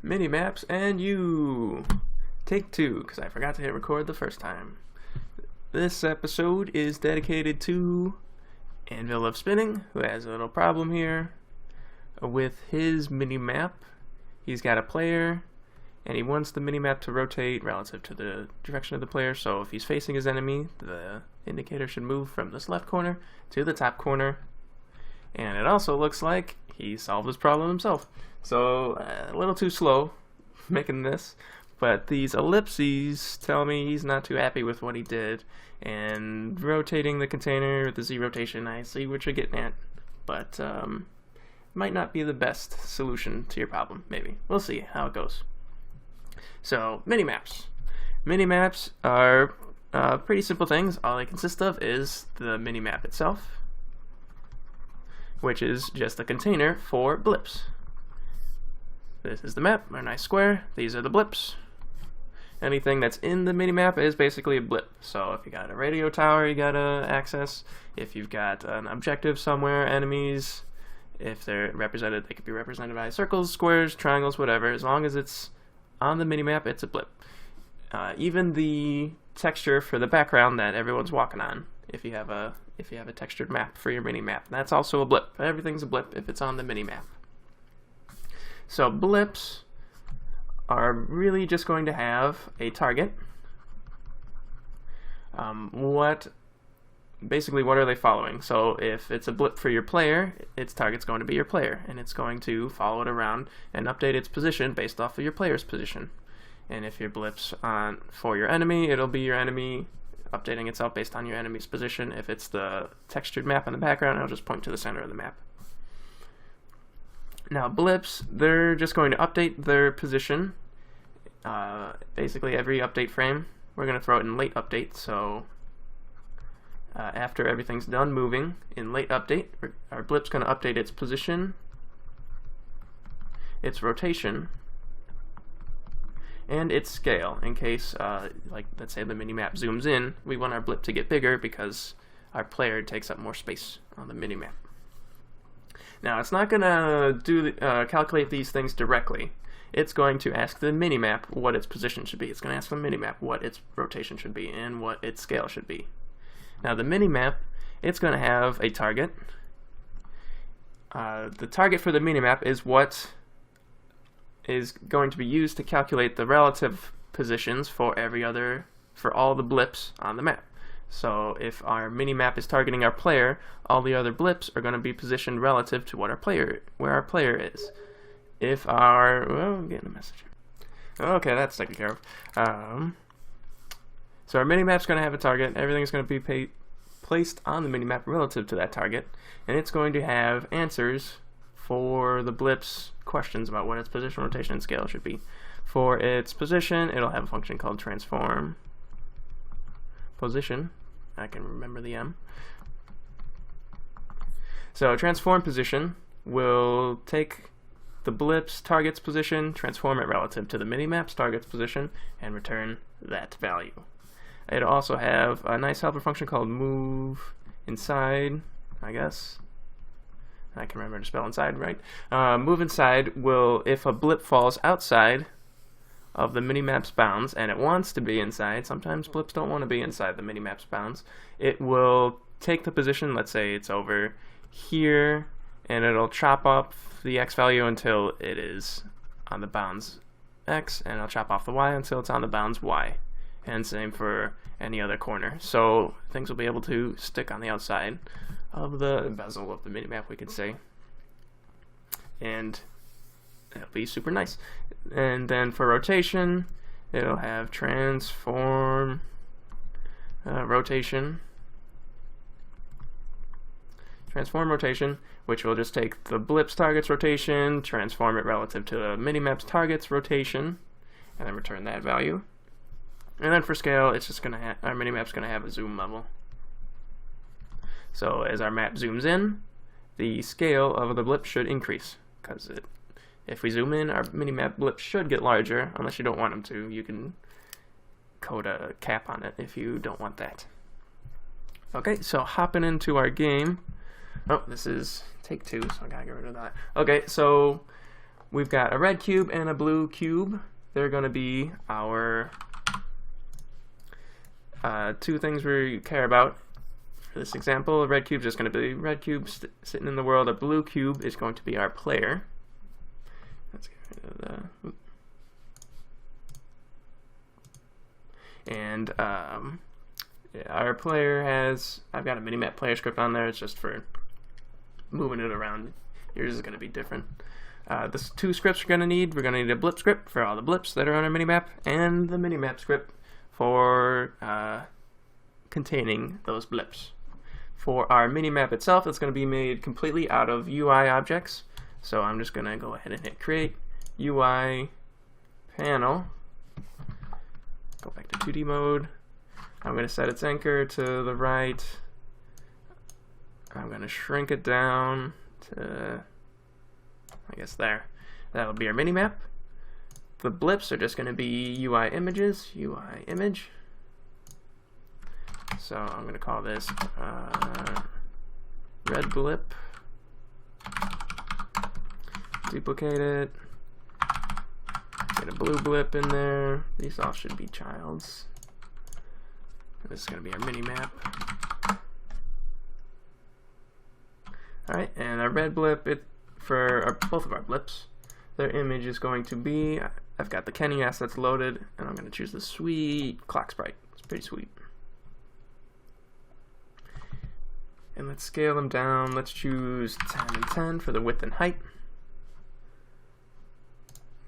mini maps and you. Take two, because I forgot to hit record the first time. This episode is dedicated to Anvil of Spinning, who has a little problem here with his mini map. He's got a player, and he wants the mini map to rotate relative to the direction of the player. So if he's facing his enemy, the indicator should move from this left corner to the top corner. And it also looks like he solved his problem himself. So a little too slow making this, but these ellipses tell me he's not too happy with what he did. And rotating the container with the Z rotation, I see what you're getting at, but might not be the best solution to your problem. Maybe we'll see how it goes. So mini maps. Mini maps are pretty simple things. All they consist of is the mini map itself, which is just a container for blips. This is the map, a nice square. These are the blips. Anything that's in the minimap is basically a blip. So if you got a radio tower you gotta access, if you've got an objective somewhere, enemies, if they're represented, they could be represented by circles, squares, triangles, whatever. As long as it's on the minimap, it's a blip. Even the texture for the background that everyone's walking on, if you have a textured map for your minimap, that's also a blip. Everything's a blip if it's on the minimap. So blips are really just going to have a target. Basically what are they following? So if it's a blip for your player, its target's going to be your player, and it's going to follow it around and update its position based off of your player's position. And if your blip's on for your enemy, it'll be your enemy updating itself based on your enemy's position. If it's the textured map in the background, it'll just point to the center of the map. Now blips, they're just going to update their position basically every update frame. We're going to throw it in late update, so after everything's done moving in late update, our blip's going to update its position, its rotation, and its scale. In case, like let's say the minimap zooms in, we want our blip to get bigger because our player takes up more space on the minimap. Now, it's not going to calculate these things directly. It's going to ask the minimap what its position should be. It's going to ask the minimap what its rotation should be and what its scale should be. Now, the minimap, it's going to have a target. The target for the minimap is what is going to be used to calculate the relative positions for all the blips on the map. So if our minimap is targeting our player, all the other blips are going to be positioned relative to where our player is. If I'm getting a message. Okay, that's taken care of. So our minimap's going to have a target. Everything's going to be placed on the minimap relative to that target, and it's going to have answers for the blips questions about what its position, rotation, and scale should be. For its position, it'll have a function called transform position. I can remember the M. So transform position will take the blip's target's position, transform it relative to the minimap's target's position, and return that value. It'll also have a nice helper function called move inside, I guess. I can remember to spell inside, right? Move inside will, if a blip falls outside of the minimap's bounds, and it wants to be inside. Sometimes blips don't want to be inside the minimap's bounds. It will take the position, let's say it's over here, and it'll chop up the x value until it is on the bounds x, and it'll chop off the y until it's on the bounds y. And same for any other corner. So things will be able to stick on the outside of the bezel of the minimap, we could say. And it'll be super nice. And then for rotation, it'll have transform rotation, which will just take the blip's target's rotation, transform it relative to the minimap's target's rotation, and then return that value. And then for scale, it's just gonna our minimap's gonna have a zoom level. So as our map zooms in, the scale of the blip should increase, because if we zoom in, our minimap blip should get larger, unless you don't want them to. You can code a cap on it if you don't want that. Okay, so hopping into our game. Oh, this is take two, so I gotta get rid of that. Okay, so we've got a red cube and a blue cube. They're going to be our two things we care about. For this example, a red cube is just going to be a red cube sitting in the world. A blue cube is going to be our player. Let's get rid of the... And our player has... I've got a minimap player script on there. It's just for moving it around. Yours is going to be different. The two scripts we're going to need. We're going to need a blip script for all the blips that are on our minimap, and the minimap script for containing those blips. For our minimap itself, it's going to be made completely out of UI objects. So I'm just going to go ahead and hit create UI panel. Go back to 2D mode. I'm going to set its anchor to the right. I'm going to shrink it down to, I guess, there. That'll be our minimap. The blips are just going to be UI images, UI image. So I'm going to call this red blip. Duplicate it. Get a blue blip in there. These all should be childs. This is going to be our minimap. Alright, and our red blip, for both of our blips, their image is going to be, I've got the Kenny assets loaded, and I'm going to choose the sweet clock sprite. It's pretty sweet. And let's scale them down. Let's choose 10 and 10 for the width and height.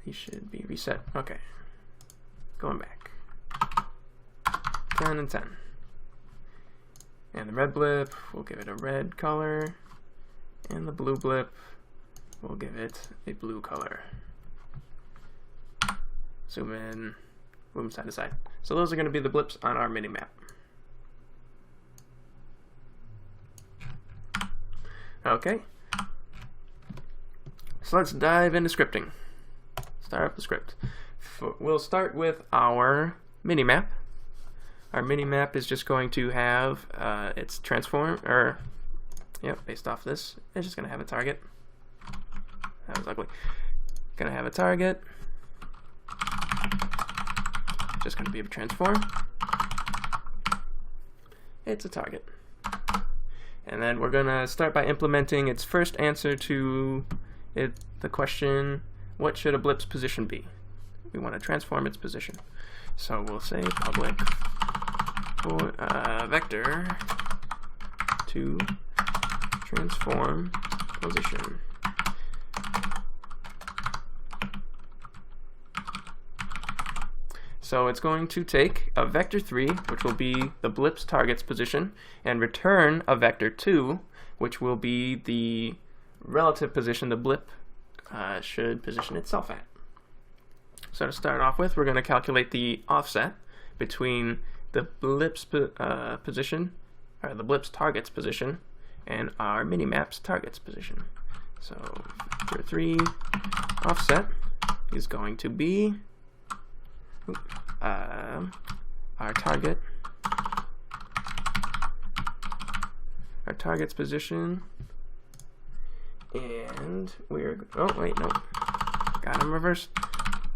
These should be reset. Okay. Going back. 10 and 10. And the red blip, we'll give it a red color. And the blue blip, we'll give it a blue color. Zoom in, move side to side. So those are going to be the blips on our minimap. Okay. So let's dive into scripting. Start up the script. We'll start with our minimap. Our minimap is just going to have its transform, or based off this, it's just going to have a target. That was ugly. Going to have a target. Just going to be a transform. It's a target. And then we're going to start by implementing its first answer to the question, what should a blip's position be? We want to transform its position. So we'll say public vector to transform position. So it's going to take a vector 3, which will be the blip's target's position, and return a vector 2, which will be the relative position the blip should position itself at. So to start off with, we're going to calculate the offset between the blip's position, or the blip's target's position, and our minimap's target's position. So vector 3 offset is going to be our target's position, and we're got them reversed.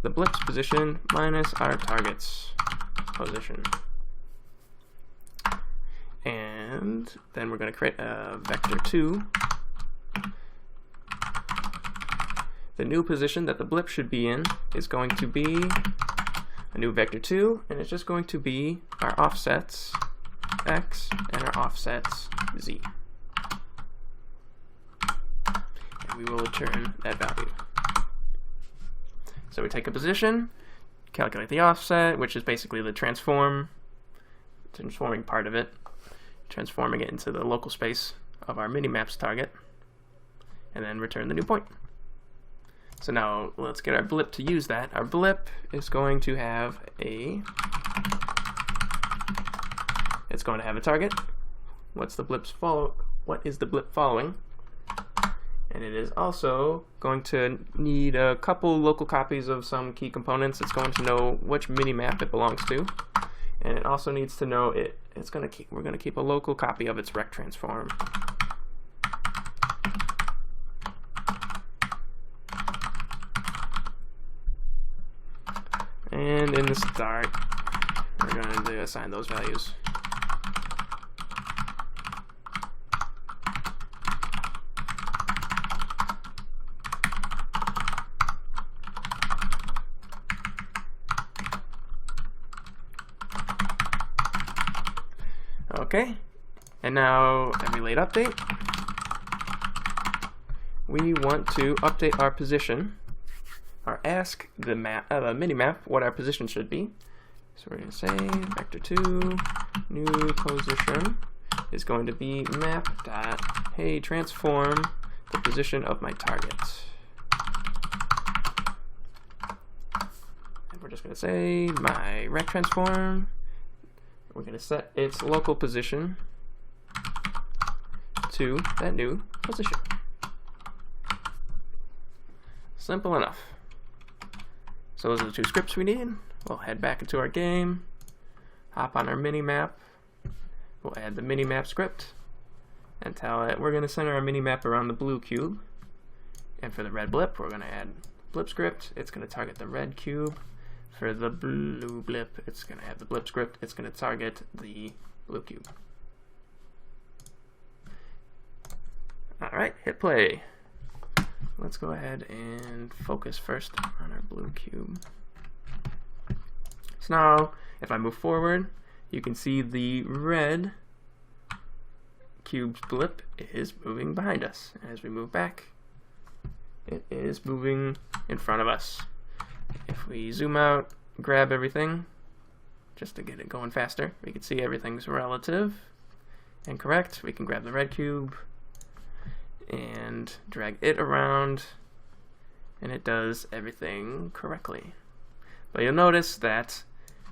The blip's position minus our target's position, and then we're going to create a vector 2. The new position that the blip should be in is going to be a new vector 2, and it's just going to be our offsets x and our offsets z. And we will return that value. So we take a position, calculate the offset, which is basically the transforming part of it, transforming it into the local space of our minimap's target, and then return the new point. So now let's get our blip to use that. Our blip is going to have it's going to have a target. What is the blip following? And it is also going to need a couple local copies of some key components. It's going to know which minimap it belongs to, and it also needs to know we're going to keep a local copy of its rect transform. And in the start, we're going to assign those values. Okay, and now every late update, we want to update our position, or ask the minimap what our position should be. So we're going to say vector2 new position is going to be map dot hey transform the position of my target. And we're just going to say my rect transform. We're going to set its local position to that new position. Simple enough. So those are the two scripts we need. We'll head back into our game, hop on our minimap. We'll add the minimap script and tell it we're going to center our minimap around the blue cube. And for the red blip, we're going to add blip script. It's going to target the red cube. For the blue blip, it's going to have the blip script. It's going to target the blue cube. Alright, hit play. Let's go ahead and focus first on our blue cube. So now, if I move forward, you can see the red cube's blip is moving behind us. As we move back, it is moving in front of us. If we zoom out, grab everything, just to get it going faster, we can see everything's relative and correct. We can grab the red cube and drag it around, and it does everything correctly. But you'll notice that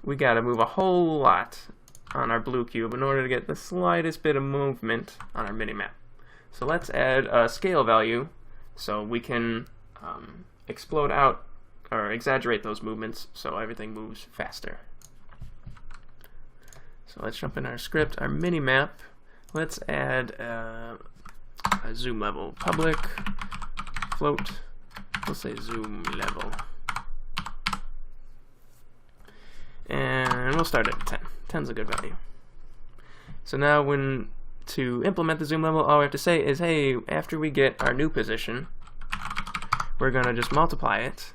we gotta move a whole lot on our blue cube in order to get the slightest bit of movement on our minimap. So let's add a scale value so we can explode out or exaggerate those movements so everything moves faster. So let's jump in our script, our minimap. Let's add a zoom level, public float. We'll say zoom level. And we'll start at 10. 10's a good value. So now to implement the zoom level, all we have to say is, hey, after we get our new position, we're going to just multiply it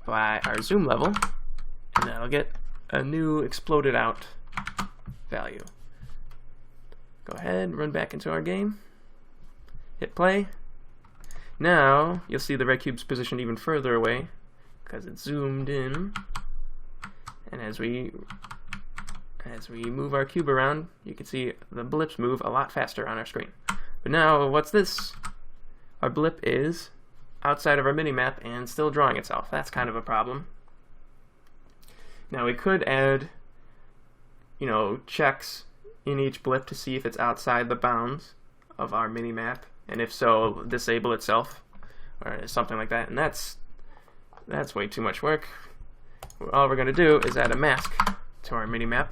by our zoom level, and that'll get a new exploded out value. Go ahead, run back into our game, hit play. Now you'll see the red cube's position even further away because it's zoomed in, and as we move our cube around, you can see the blips move a lot faster on our screen. But now, what's this? Our blip is outside of our minimap and still drawing itself. That's kind of a problem. Now we could add, checks in each blip to see if it's outside the bounds of our minimap, and if so, disable itself or something like that. And that's way too much work. All we're going to do is add a mask to our minimap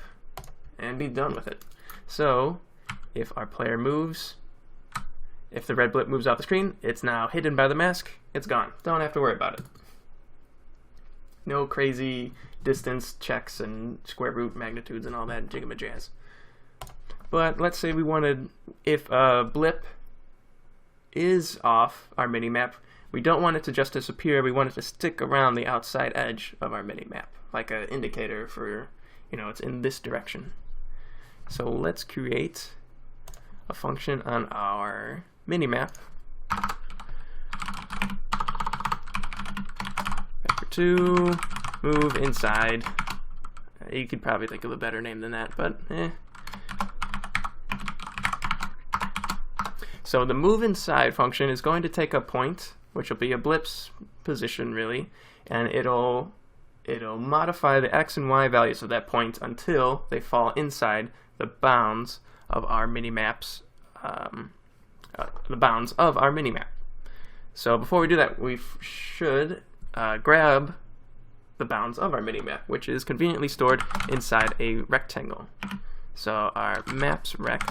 and be done with it. So if our player moves, if the red blip moves off the screen, it's now hidden by the mask. It's gone. Don't have to worry about it. No crazy distance checks and square root magnitudes and all that jiggamajazz. But let's say we wanted, if a blip is off our minimap, we don't want it to just disappear. We want it to stick around the outside edge of our minimap, like an indicator for, it's in this direction. So let's create a function on our minimap. Vector2 move inside. You could probably think of a better name than that, but So the move inside function is going to take a point, which will be a blip's position really, and it'll modify the x and y values of that point until they fall inside the bounds of our minimap's So before we do that, we should grab the bounds of our minimap, which is conveniently stored inside a rectangle. So our maps rect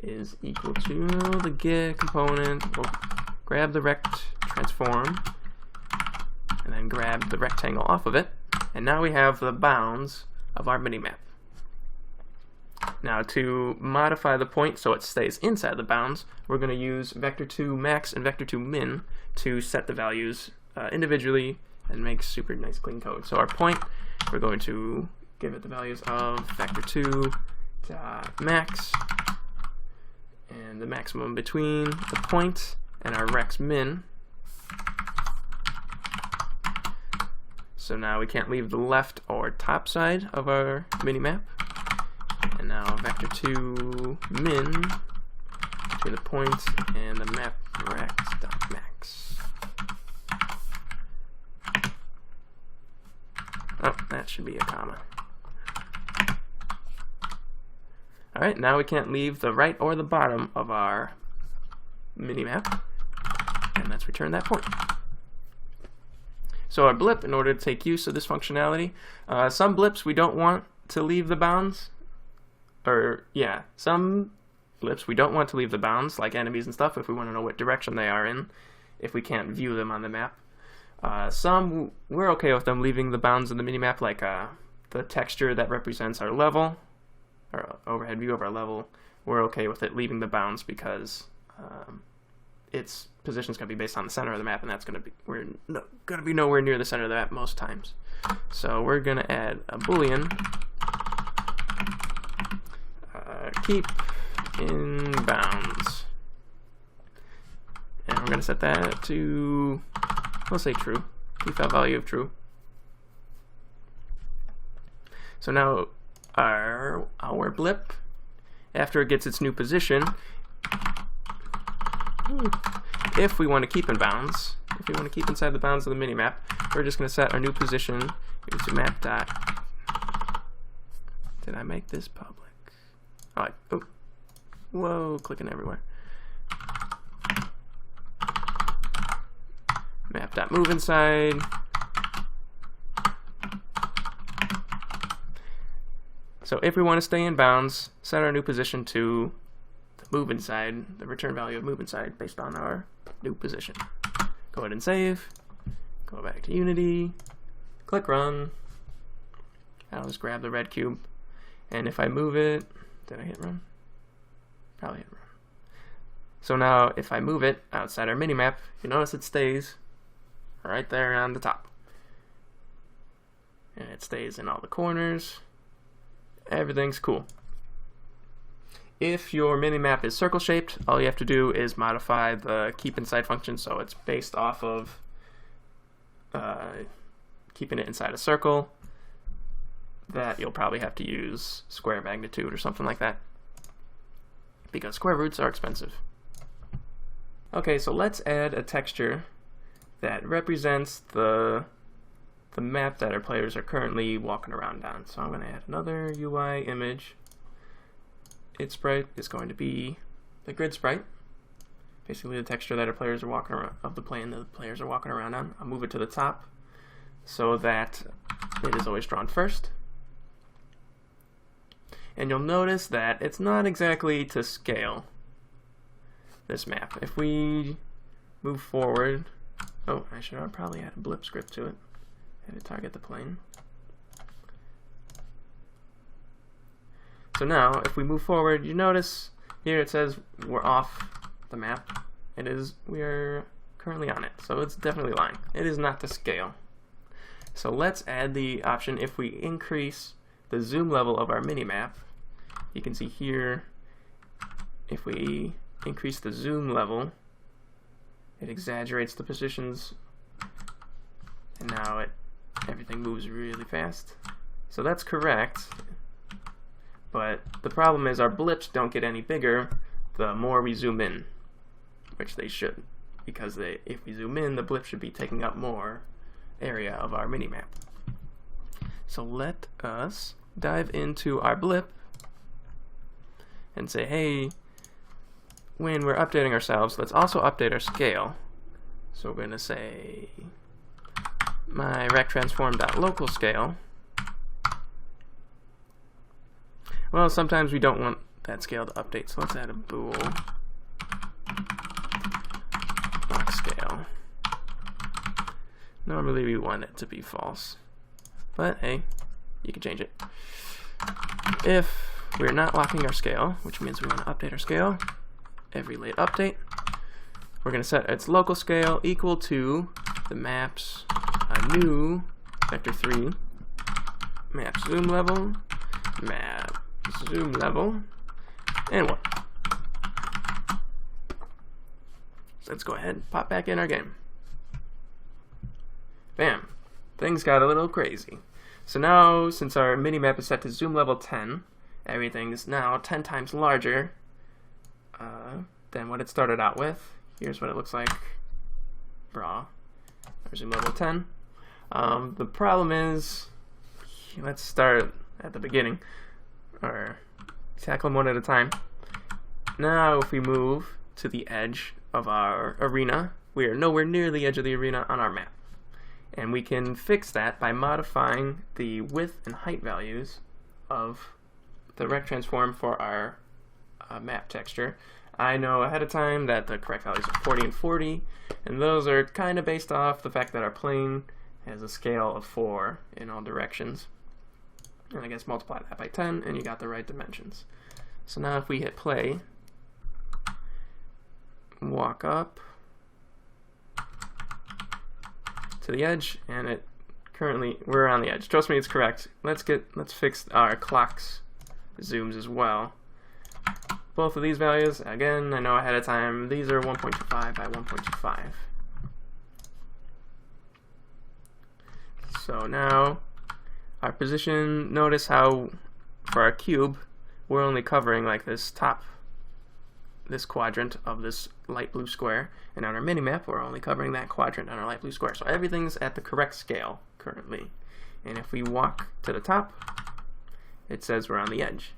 is equal to the get component. We'll grab the rect transform and then grab the rectangle off of it, and now we have the bounds of our minimap. Now to modify the point so it stays inside the bounds, we're going to use vector2 max and vector2 min to set the values individually and make super nice clean code. So our point, we're going to give it the values of vector2 dot max and the maximum between the point and our rex min. So now we can't leave the left or top side of our minimap. And now vector2 min between the point and the map rex dot max. Oh, that should be a comma. Alright, now we can't leave the right or the bottom of our minimap, and let's return that point. So our blip, in order to take use of this functionality, some blips we don't want to leave the bounds, some blips we don't want to leave the bounds, like enemies and stuff, if we want to know what direction they are in, if we can't view them on the map. Some, we're okay with them leaving the bounds of the minimap, like the texture that represents our level, or overhead view of our level. We're okay with it leaving the bounds because its position is going to be based on the center of the map, and that's going to be going to be nowhere near the center of the map most times. So we're going to add a boolean, keep in bounds, and we're going to set that to, we'll say true, default value of true. So now our blip, after it gets its new position, if we want to keep in bounds, if we want to keep inside the bounds of the minimap, we're just going to set our new position to map dot. Did I make this public? Oh, whoa, clicking everywhere. Map dot move inside. So if we want to stay in bounds, set our new position to the move inside, the return value of move inside based on our new position. Go ahead and save. Go back to Unity. Click run. I'll just grab the red cube. And if I move it, did I hit run? Probably hit run. So now if I move it outside our minimap, you notice it stays right there on the top. And it stays in all the corners. Everything's cool. If your minimap is circle shaped, all you have to do is modify the keep inside function so it's based off of keeping it inside a circle. That you'll probably have to use square magnitude or something like that, because square roots are expensive. Okay, so let's add a texture that represents the map that our players are currently walking around on. So I'm going to add another UI image. Its sprite is going to be the grid sprite, basically the texture that our players are walking around, of the plane that the players are walking around on. I'll move it to the top so that it is always drawn first. And you'll notice that it's not exactly to scale, this map. If we move forward, oh, I should probably add a blip script to it. And to target the plane. So now, if we move forward, you notice here it says we're off the map. We are currently on it, so it's definitely lying. It is not to scale. So let's add the option, if we increase the zoom level of our minimap, you can see here, if we increase the zoom level, it exaggerates the positions, and now everything moves really fast. So that's correct, but the problem is our blips don't get any bigger the more we zoom in, which they should, because if we zoom in, the blip should be taking up more area of our minimap. So let us dive into our blip and say, hey, when we're updating ourselves, let's also update our scale. So we're going to say my rectransform.local scale. Well, sometimes we don't want that scale to update, so let's add a bool box scale. Normally we want it to be false, but hey, you can change it. If we're not locking our scale, which means we want to update our scale every late update, we're going to set its local scale equal to the map's new vector 3 map zoom level, and 1. So let's go ahead and pop back in our game. Bam! Things got a little crazy. So now, since our minimap is set to zoom level 10, everything is now 10 times larger than what it started out with. Here's what it looks like raw. Our zoom level 10. The problem is, let's start at the beginning, or tackle them one at a time. Now if we move to the edge of our arena, we are nowhere near the edge of the arena on our map. And we can fix that by modifying the width and height values of the rect transform for our map texture. I know ahead of time that the correct values are 40 and 40, and those are kind of based off the fact that our plane has a scale of 4 in all directions. And I guess multiply that by 10 and you got the right dimensions. So now if we hit play, walk up to the edge, and it currently, we're on the edge. Trust me, it's correct. Let's fix our clock's zooms as well. Both of these values, again, I know ahead of time, these are 1.25 by 1.25. So now, our position, notice how for our cube, we're only covering like this quadrant of this light blue square, and on our minimap, we're only covering that quadrant on our light blue square. So everything's at the correct scale currently. And if we walk to the top, it says we're on the edge.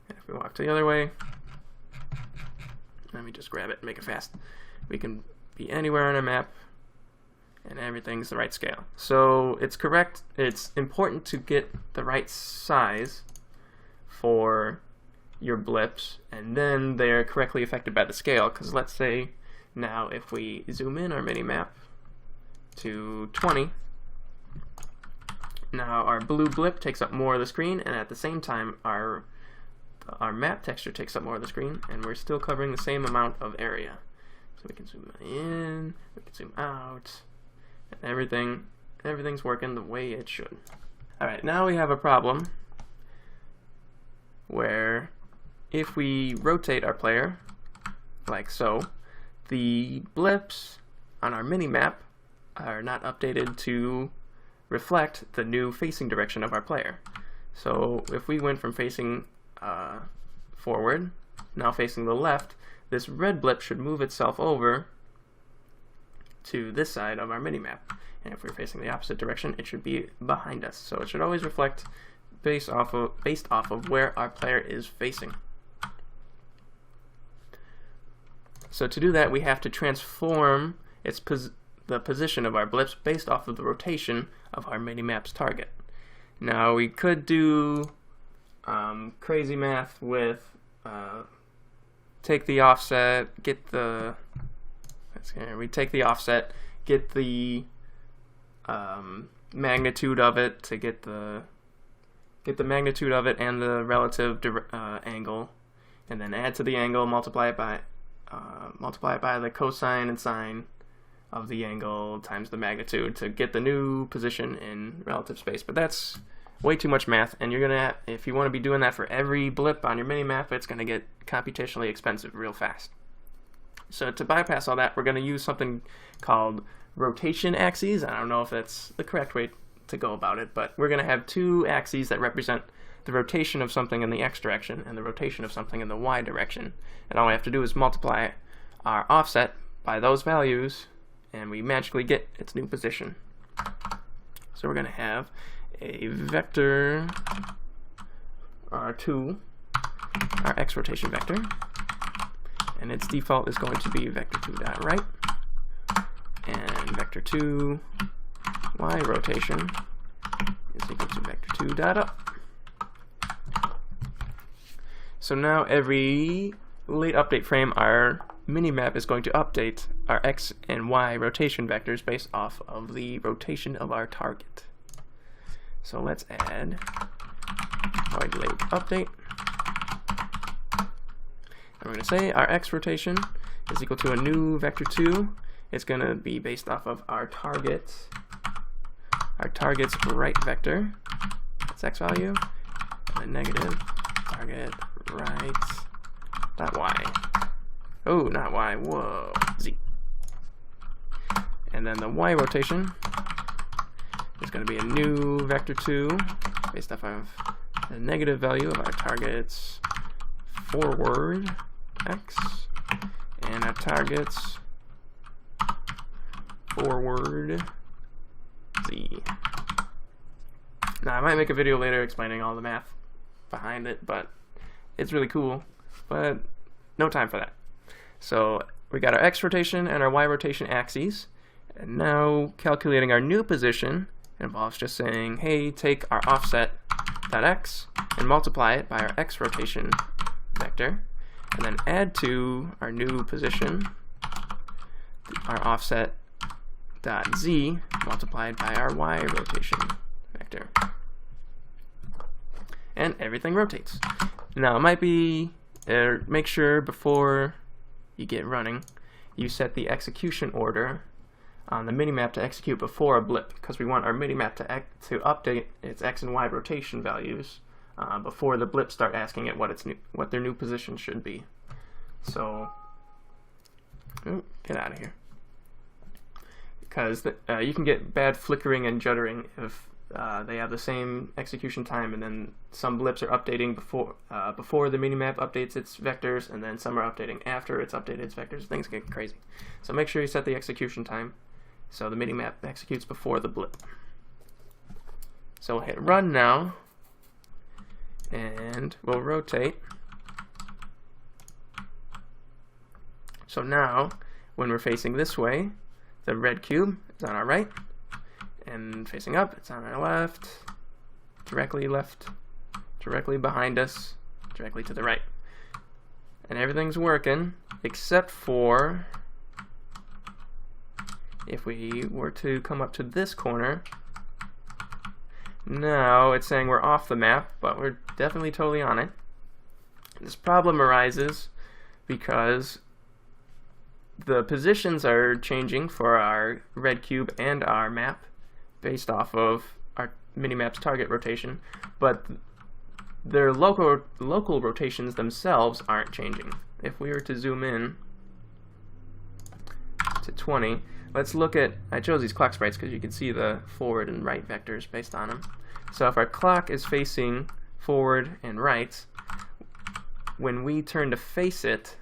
And if we walk to the other way, let me just grab it and make it fast. We can be anywhere on our map, and everything's the right scale. So it's correct. It's important to get the right size for your blips, and then they're correctly affected by the scale. Because let's say now if we zoom in our minimap to 20, now our blue blip takes up more of the screen, and at the same time our map texture takes up more of the screen, and we're still covering the same amount of area. So we can zoom in, we can zoom out, and everything's working the way it should. Alright, now we have a problem where if we rotate our player like so, the blips on our minimap are not updated to reflect the new facing direction of our player. So if we went from facing forward, now facing the left, this red blip should move itself over to this side of our minimap. And if we're facing the opposite direction, it should be behind us. So it should always reflect based off of where our player is facing. So to do that, we have to transform the position of our blips based off of the rotation of our minimap's target. Now we could do crazy math with take the offset, get the magnitude of it to get the magnitude of it and the relative angle, and then add to the angle, multiply it by the cosine and sine of the angle times the magnitude to get the new position in relative space. But that's way too much math, and you're gonna if you want to be doing that for every blip on your minimap, it's gonna get computationally expensive real fast. So to bypass all that, we're gonna use something called rotation axes. I don't know if that's the correct way to go about it, but we're gonna have two axes that represent the rotation of something in the x direction and the rotation of something in the y direction. And all we have to do is multiply our offset by those values, and we magically get its new position. So we're gonna have a vector R2, our x rotation vector, and its default is going to be vector2.right, and vector2 y rotation is equal to vector2.up. So now every late update frame, our minimap is going to update our x and y rotation vectors based off of the rotation of our target. So let's add void lake update. And we're going to say our x rotation is equal to a new vector2. It's going to be based off of our target's right vector. That's x value. And then negative target right dot y. Oh, not y. Whoa. Z. And then the y rotation is going to be a new vector2 based off of the negative value of our target's forward x and our target's forward z. Now, I might make a video later explaining all the math behind it, but it's really cool, but no time for that. So we got our x rotation and our y rotation axes, and now calculating our new position involves just saying, hey, take our offset.x and multiply it by our x rotation vector, and then add to our new position our offset.z multiplied by our y rotation vector. And everything rotates. Now, it might be, make sure before you get running, you set the execution order on the minimap to execute before a blip, because we want our minimap to update its x and y rotation values before the blips start asking it what their new position should be. So, get out of here. Because you can get bad flickering and juddering if they have the same execution time, and then some blips are updating before the minimap updates its vectors, and then some are updating after it's updated its vectors. Things get crazy. So make sure you set the execution time so the minimap executes before the blip. So we'll hit run now, and we'll rotate. So now, when we're facing this way, the red cube is on our right, and facing up, it's on our left, directly behind us, directly to the right. And everything's working, except for if we were to come up to this corner. Now it's saying we're off the map, but we're definitely totally on it. This problem arises because the positions are changing for our red cube and our map based off of our minimap's target rotation, but their local rotations themselves aren't changing. If we were to zoom in to 20, let's look at, I chose these clock sprites because you can see the forward and right vectors based on them. So if our clock is facing forward and right, when we turn to face it,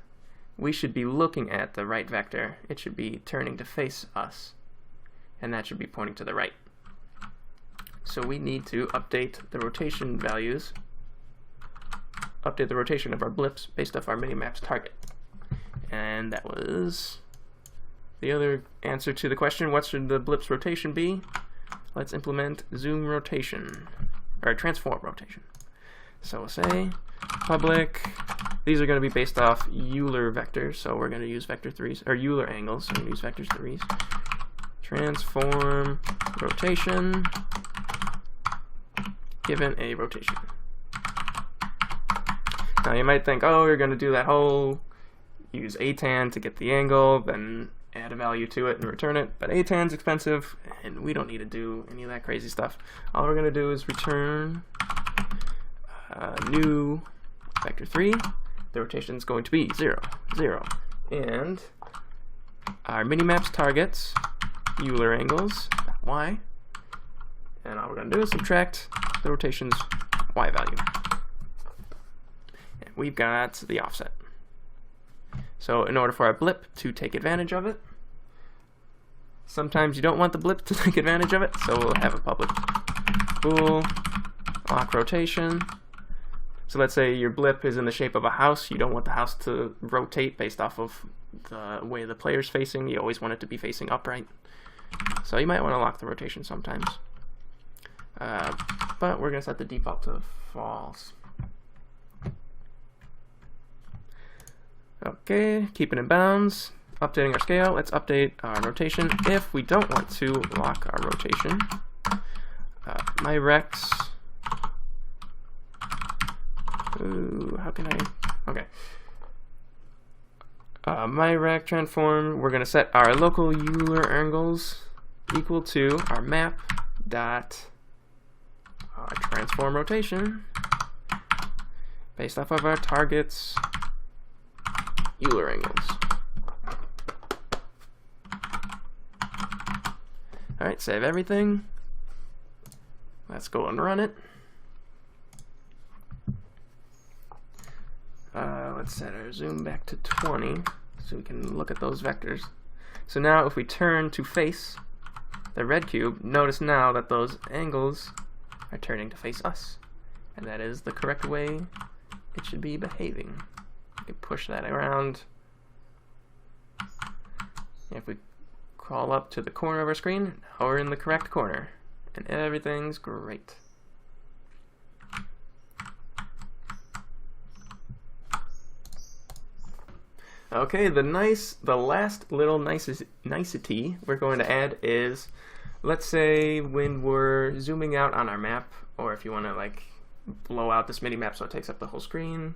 we should be looking at the right vector. It should be turning to face us, and that should be pointing to the right. So we need to update the rotation values, update the rotation of our blips based off our minimap's target. And that was the other answer to the question, what should the blip's rotation be? Let's implement zoom rotation, or transform rotation. So we'll say public, these are going to be based off Euler vectors, so we're going to use vector 3s, or Euler angles, so we're going to use vectors 3s. Transform rotation given a rotation. Now you might think, oh, you're going to do that whole, use atan to get the angle, then add a value to it and return it, but atan's expensive, and we don't need to do any of that crazy stuff. All we're going to do is return new vector 3. The rotation is going to be 0, 0, and our minimap's targets, Euler angles, y, and all we're going to do is subtract the rotation's y value. And we've got the offset. So in order for our blip to take advantage of it, sometimes you don't want the blip to take advantage of it, so we'll have a public bool lock rotation. So let's say your blip is in the shape of a house. You don't want the house to rotate based off of the way the player's facing. You always want it to be facing upright. So you might want to lock the rotation sometimes. But we're going to set the default to false. Okay, keeping in bounds. Updating our scale. Let's update our rotation if we don't want to lock our rotation. My Rex. Ooh, how can I? Okay. My Rec transform. We're gonna set our local Euler angles equal to our map dot transform rotation based off of our target's Euler angles. Alright, save everything. Let's go and run it. Let's set our zoom back to 20 so we can look at those vectors. So now if we turn to face the red cube, notice now that those angles are turning to face us. And that is the correct way it should be behaving. We can push that around. If we crawl up to the corner of our screen, now we're in the correct corner. And everything's great. Okay, the last little nicety we're going to add is, let's say when we're zooming out on our map, or if you want to like blow out this mini map so it takes up the whole screen,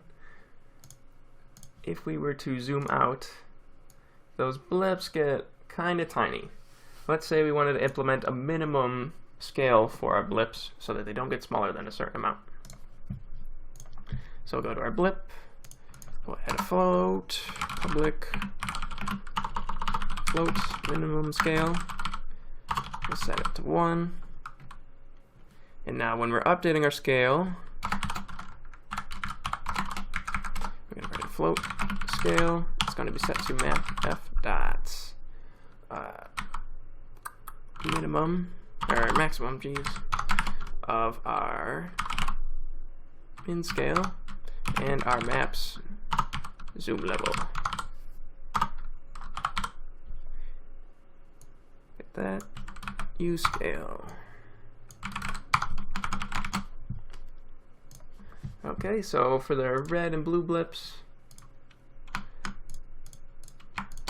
if we were to zoom out, those blips get kind of tiny. Let's say we wanted to implement a minimum scale for our blips so that they don't get smaller than a certain amount. So we'll go to our blip. We'll add a float, public float minimum scale. We'll set it to 1. And now when we're updating our scale, we're going to write a float scale. It's going to be set to map f dot minimum, or maximum, of our min scale and our map's zoom level. Get that. U scale. Okay, so for the red and blue blips,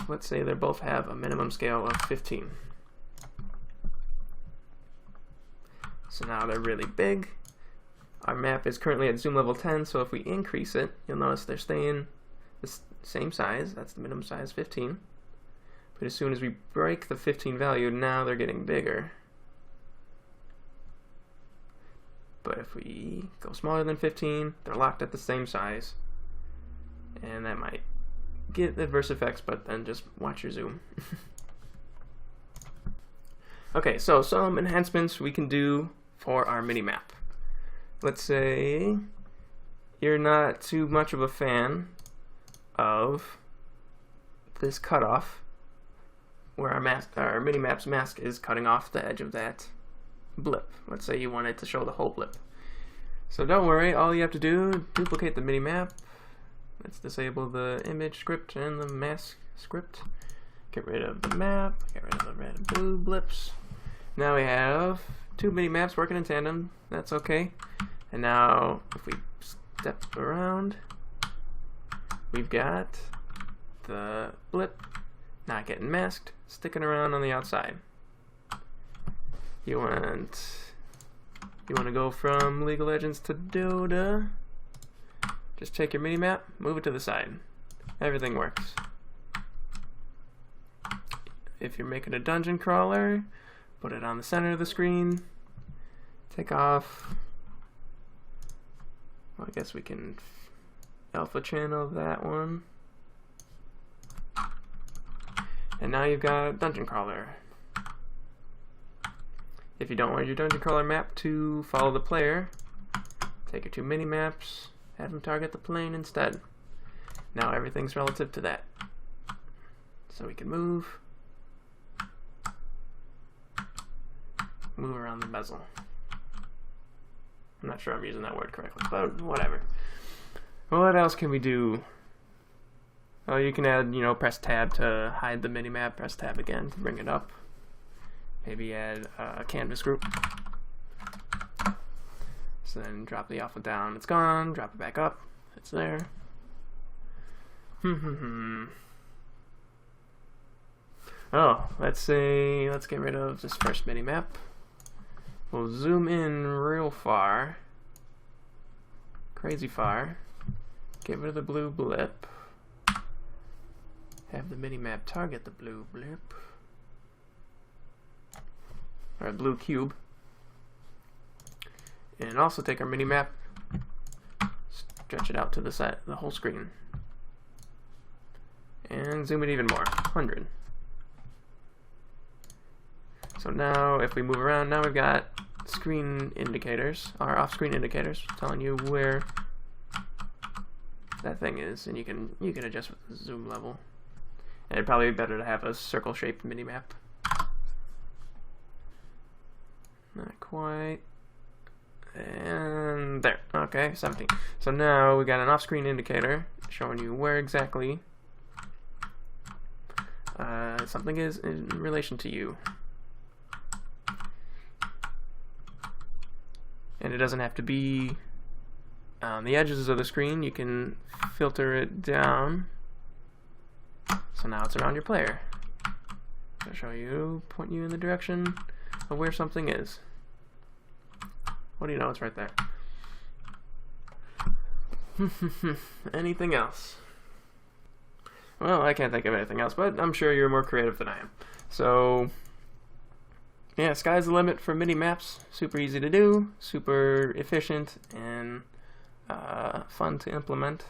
let's say they both have a minimum scale of 15. So now they're really big. Our map is currently at zoom level 10, so if we increase it, you'll notice they're staying the same size. That's the minimum size, 15. But as soon as we break the 15 value, now they're getting bigger. But if we go smaller than 15, they're locked at the same size. And that might get adverse effects, but then just watch your zoom. Okay, so some enhancements we can do for our mini-map. Let's say you're not too much of a fan of this cutoff where our mini-map's mask is cutting off the edge of that blip. Let's say you want it to show the whole blip. So don't worry, all you have to do, duplicate the mini-map. Let's disable the image script and the mask script. Get rid of the map, get rid of the red and blue blips. Now we have two mini-maps working in tandem. That's okay. And now if we step around, we've got the blip not getting masked, sticking around on the outside. You want to go from League of Legends to Dota. Just take your mini-map, move it to the side. Everything works. If you're making a dungeon crawler, put it on the center of the screen. Take off. Well, I guess we can alpha channel that one. And now you've got a dungeon crawler. If you don't want your dungeon crawler map to follow the player, take your two mini maps, have them target the plane instead. Now everything's relative to that. So we can move around the bezel. I'm not sure I'm using that word correctly, but whatever. What else can we do? Oh, you can add, press tab to hide the minimap, press tab again to bring it up. Maybe add a canvas group. So then drop the alpha down, it's gone, drop it back up, it's there. Oh, let's get rid of this first mini map. We'll zoom in real far. Crazy far. Get rid of the blue blip. Have the mini map target the blue blip. Or blue cube. And also take our mini map, stretch it out to the side, the whole screen. And zoom it even more, 100. So now if we move around, now we've got screen indicators, or off-screen indicators, telling you where that thing is, and you can adjust with the zoom level. And it'd probably be better to have a circle-shaped mini-map. Not quite. And there. Okay, 17. So now we got an off-screen indicator showing you where exactly something is in relation to you. And it doesn't have to be on the edges of the screen. You can filter it down. So now it's around your player. I'll show you, point you in the direction of where something is. What do you know? It's right there. Anything else? Well, I can't think of anything else, but I'm sure you're more creative than I am. So, yeah, sky's the limit for mini maps. Super easy to do, super efficient, and fun to implement.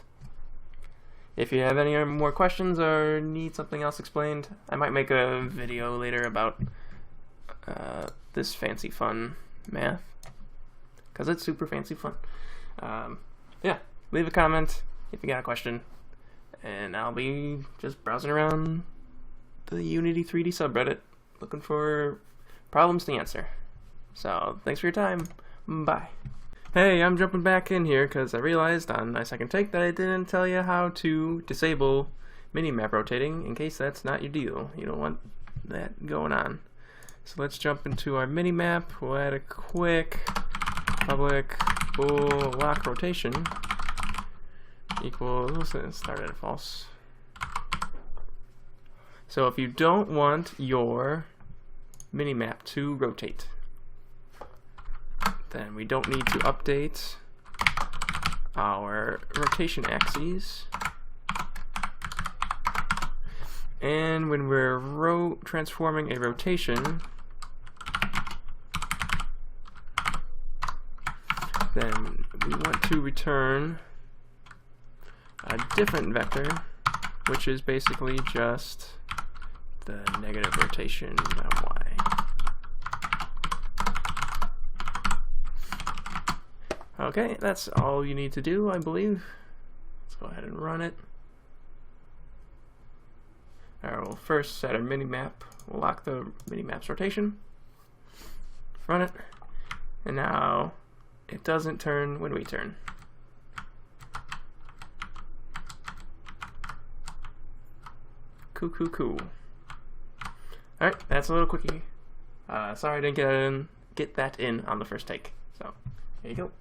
If you have any more questions or need something else explained, I might make a video later about this fancy fun math, because it's super fancy fun. Yeah, leave a comment if you got a question, and I'll be just browsing around the Unity 3D subreddit looking for problems to answer. So, thanks for your time. Bye. Hey, I'm jumping back in here because I realized on my second take that I didn't tell you how to disable minimap rotating in case that's not your deal. You don't want that going on. So let's jump into our minimap. We'll add a quick public bool lock rotation equals, start at false. So if you don't want your minimap to rotate, then we don't need to update our rotation axes. And when we're transforming a rotation, then we want to return a different vector, which is basically just the negative rotation of y. Okay, that's all you need to do, I believe. Let's go ahead and run it. Alright, we'll first set our minimap. We'll lock the minimap's rotation. Run it. And now it doesn't turn when we turn. Cool. Alright, that's a little quickie. Sorry I didn't get that in on the first take. So, there you go.